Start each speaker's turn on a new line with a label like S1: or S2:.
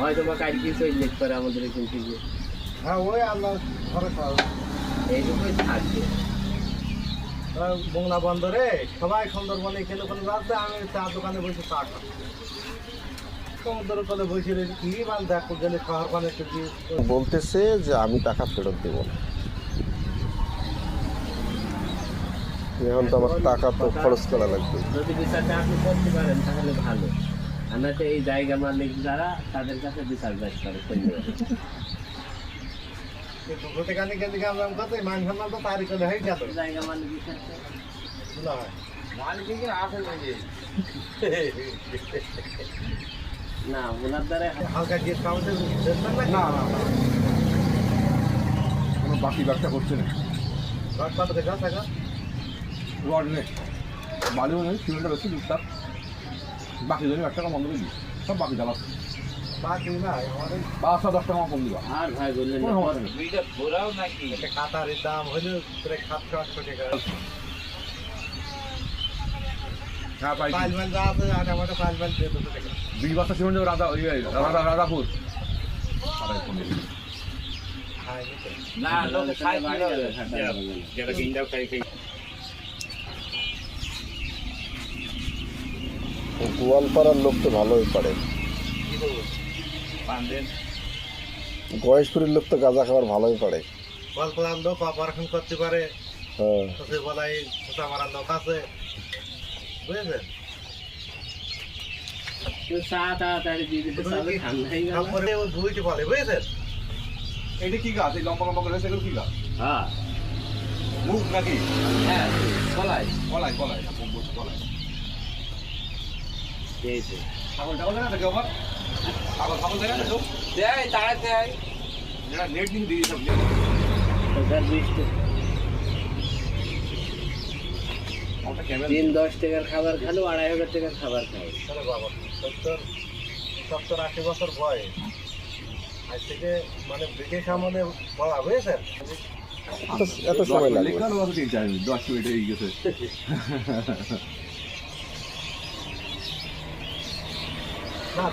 S1: হয়তো বা কালকে চলে পারে আমাদের এখান থেকে।
S2: হ্যাঁ ওই আল্লাহ ঘরে
S1: এইটুকুই থাকবে।
S2: বংলা বন্দরে সবাই সুন্দরবনে এখানে ওখানে যাচ্ছে, আমি চা দোকানে বসে চা খাচ্ছি। সমুদ্রের তলে বসে রয়েছে, কি মাল দেখো গেলে শহর পানে
S3: বলতেছে যে আমি টাকা ফেরত দেব না। এখন তো আমার টাকা তো খরচ করা লাগবে।
S1: যদি বিচারটা আপনি করতে পারেন তাহলে ভালো, আর নয়তো এই জায়গা মালিক যারা তাদের কাছে বিচার ব্যাস করে জায়গা মালিক না ওনার দ্বারা
S2: হালকা ডিসকাউন্টের
S4: না না না কোনো বাকি ব্যবসা করছে না। রড নেই, বালিও নেই, সিমেন্টটা বেশি টুকটাক, বাকি ধরে 1 টাকা বন্ধ করে দিই, সব বাকি জ্বালাচ্ছে।
S2: বাকি না আমাদের
S4: 5-10 টাকা কম দিবা,
S1: আর ভাই বললেন
S4: কোনো সমস্যা নেই।
S1: দুইটা ঘোরাও নাকি
S2: একটা কাতারের দাম হলো প্রায় 700-800 টাকা।
S4: হ্যাঁ পাই
S2: ফাইলম্যান যা আছে আর আমাদের ফাইলম্যান 200 টাকা।
S4: 2 বস্তা সিমেন্ট দেবো রাধাপুর।
S1: না লোক খাই যেটা কিনটাও খাই খাই
S3: গোয়ালপাড়ার লোক তো ভালোই পারে, গয়েশপুরের লোক তো গাঁজা খাবার ভালোই পারে।
S2: গল্পলাম লোক অপারেশন করতে পারে,
S3: হ্যাঁ
S2: তোদের বলাই খোঁচা মারার লোক আছে, বুঝেছেন?
S1: চা তাড়াতাড়ি দিয়ে দিতে চাবে ঠান্ডাই গেল।
S2: তারপরে ও ধুইতে বলে, বুঝেছেন?
S4: এটা কি গাছ? এই লম্বা লম্বা করে সেগুলো কি গাছ?
S1: হ্যাঁ
S4: মুখ নাকি?
S1: হ্যাঁ কলাই
S4: কলাই কলাই না কলাই।
S1: এই যে
S4: ছাগল টাগল দেখা থাকে আবার, ছাগল দেখা থাকে
S1: দেয় তাড়া দেয়
S4: যেটা নেট নিয়ে দিয়ে সব
S1: ওটার বৃষ্টি
S4: ওটা ক্যামেরা
S1: 10 টাকার খাবার খেলো 2500 টাকার খাবার খায়।
S2: চলো বাবা, 70-80 বছর বয়স, আজ থেকে মানে ব্রিটিশ আমলে বলা, বুঝেছেন?
S3: এত সময় লাগবে।
S4: লেখানো আছে ঠিক জানি 10 মিনিট হয়ে গেছে।
S2: না